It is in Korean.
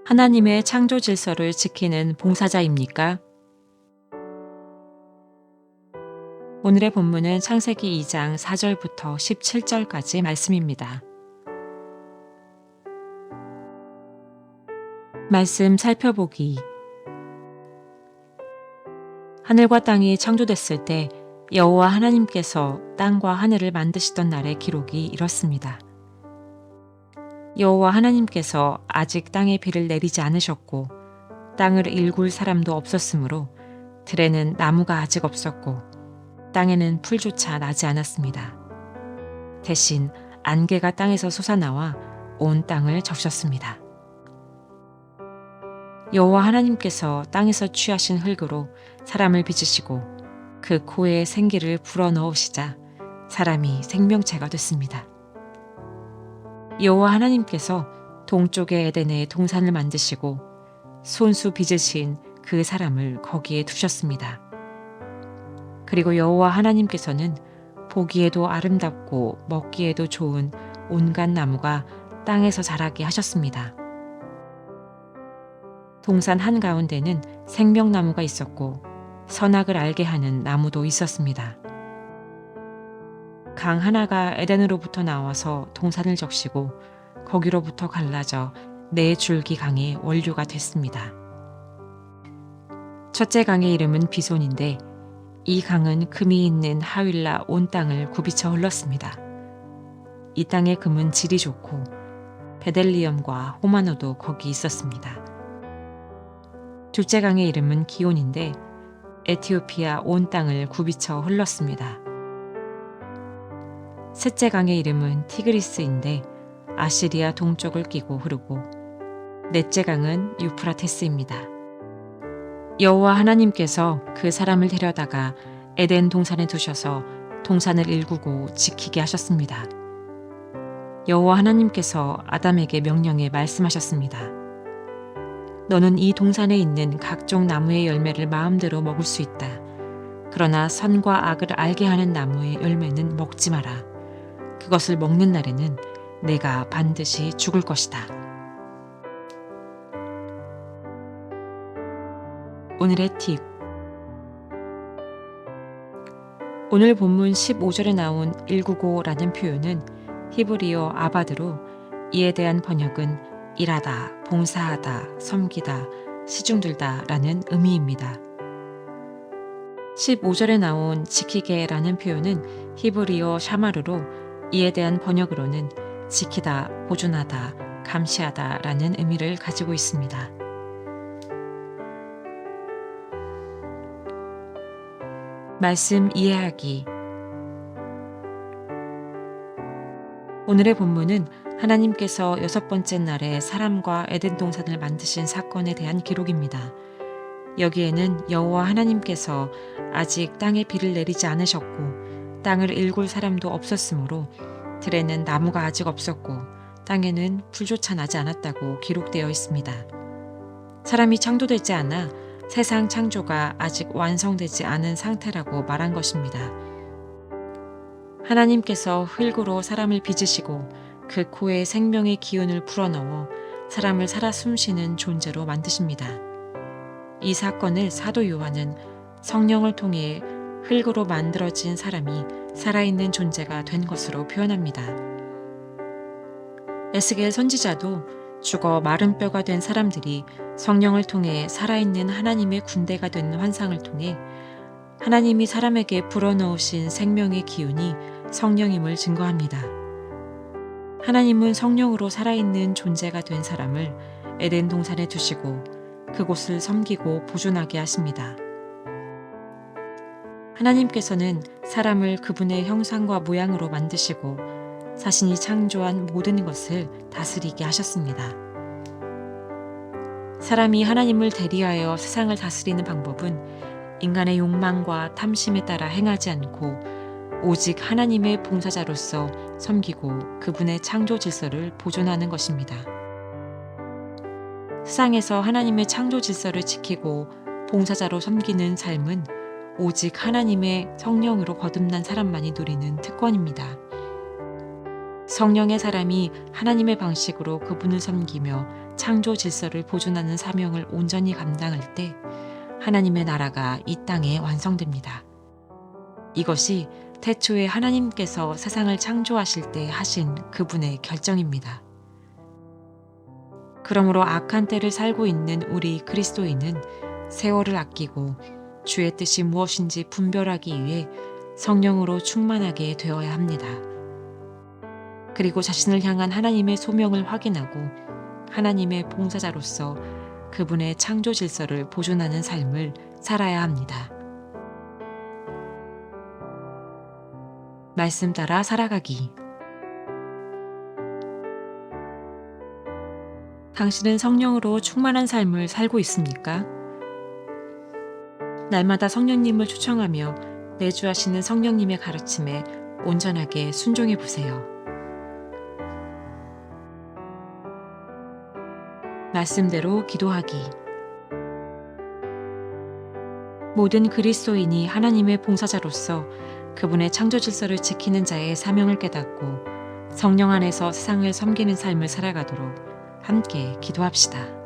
하나님의 창조 질서를 지키는 봉사자입니까? 오늘의 본문은 창세기 2장 4절부터 17절까지 말씀입니다. 말씀 살펴보기. 하늘과 땅이 창조됐을 때 여호와 하나님께서 땅과 하늘을 만드시던 날의 기록이 이렇습니다. 여호와 하나님께서 아직 땅에 비를 내리지 않으셨고 땅을 일굴 사람도 없었으므로 들에는 나무가 아직 없었고 땅에는 풀조차 나지 않았습니다. 대신 안개가 땅에서 솟아나와 온 땅을 적셨습니다. 여호와 하나님께서 땅에서 취하신 흙으로 사람을 빚으시고 그 코에 생기를 불어넣으시자 사람이 생명체가 됐습니다. 여호와 하나님께서 동쪽의 에덴에 동산을 만드시고 손수 빚으신 그 사람을 거기에 두셨습니다. 그리고 여호와 하나님께서는 보기에도 아름답고 먹기에도 좋은 온갖 나무가 땅에서 자라게 하셨습니다. 동산 한가운데는 생명나무가 있었고 선악을 알게 하는 나무도 있었습니다. 강 하나가 에덴으로부터 나와서 동산을 적시고 거기로부터 갈라져 네 줄기 강의 원류가 됐습니다. 첫째 강의 이름은 비손인데 이 강은 금이 있는 하윌라 온 땅을 굽이쳐 흘렀습니다. 이 땅의 금은 질이 좋고 베델리엄과 호마노도 거기 있었습니다. 둘째 강의 이름은 기온인데 에티오피아 온 땅을 굽이쳐 흘렀습니다. 셋째 강의 이름은 티그리스인데 아시리아 동쪽을 끼고 흐르고 넷째 강은 유프라테스입니다. 여호와 하나님께서 그 사람을 데려다가 에덴 동산에 두셔서 동산을 일구고 지키게 하셨습니다. 여호와 하나님께서 아담에게 명령해 말씀하셨습니다. 너는 이 동산에 있는 각종 나무의 열매를 마음대로 먹을 수 있다. 그러나 선과 악을 알게 하는 나무의 열매는 먹지 마라. 그것을 먹는 날에는 내가 반드시 죽을 것이다. 오늘의 팁. 오늘 본문 15절에 나온 199라는 표현은 히브리어 아바드로 이에 대한 번역은 일하다, 봉사하다, 섬기다, 시중들다 라는 의미입니다. 15절에 나온 지키게라는 표현은 히브리어 샤마르로 이에 대한 번역으로는 지키다, 보존하다, 감시하다 라는 의미를 가지고 있습니다. 말씀 이해하기. 오늘의 본문은 하나님께서 6번째 날에 사람과 에덴 동산을 만드신 사건에 대한 기록입니다. 여기에는 여호와 하나님께서 아직 땅에 비를 내리지 않으셨고 땅을 일굴 사람도 없었으므로 들에는 나무가 아직 없었고 땅에는 풀조차 나지 않았다고 기록되어 있습니다. 사람이 창조되지 않아 세상 창조가 아직 완성되지 않은 상태라고 말한 것입니다. 하나님께서 흙으로 사람을 빚으시고 그 코에 생명의 기운을 불어넣어 사람을 살아 숨쉬는 존재로 만드십니다. 이 사건을 사도 요한은 성령을 통해 흙으로 만들어진 사람이 살아있는 존재가 된 것으로 표현합니다. 에스겔 선지자도 죽어 마른 뼈가 된 사람들이 성령을 통해 살아있는 하나님의 군대가 된 환상을 통해 하나님이 사람에게 불어넣으신 생명의 기운이 성령임을 증거합니다. 하나님은 성령으로 살아있는 존재가 된 사람을 에덴 동산에 두시고 그곳을 섬기고 보존하게 하십니다. 하나님께서는 사람을 그분의 형상과 모양으로 만드시고 자신이 창조한 모든 것을 다스리게 하셨습니다. 사람이 하나님을 대리하여 세상을 다스리는 방법은 인간의 욕망과 탐심에 따라 행하지 않고 오직 하나님의 봉사자로서 섬기고 그분의 창조 질서를 보존하는 것입니다. 세상에서 하나님의 창조 질서를 지키고 봉사자로 섬기는 삶은 오직 하나님의 성령으로 거듭난 사람만이 누리는 특권입니다. 성령의 사람이 하나님의 방식으로 그분을 섬기며 창조 질서를 보존하는 사명을 온전히 감당할 때 하나님의 나라가 이 땅에 완성됩니다. 이것이 태초에 하나님께서 세상을 창조하실 때 하신 그분의 결정입니다. 그러므로 악한 때를 살고 있는 우리 그리스도인은 세월을 아끼고 주의 뜻이 무엇인지 분별하기 위해 성령으로 충만하게 되어야 합니다. 그리고 자신을 향한 하나님의 소명을 확인하고 하나님의 봉사자로서 그분의 창조 질서를 보존하는 삶을 살아야 합니다. 말씀 따라 살아가기. 당신은 성령으로 충만한 삶을 살고 있습니까? 날마다 성령님을 초청하며 내주하시는 성령님의 가르침에 온전하게 순종해 보세요. 말씀대로 기도하기. 모든 그리스도인이 하나님의 봉사자로서 그분의 창조 질서를 지키는 자의 사명을 깨닫고 성령 안에서 세상을 섬기는 삶을 살아가도록 함께 기도합시다.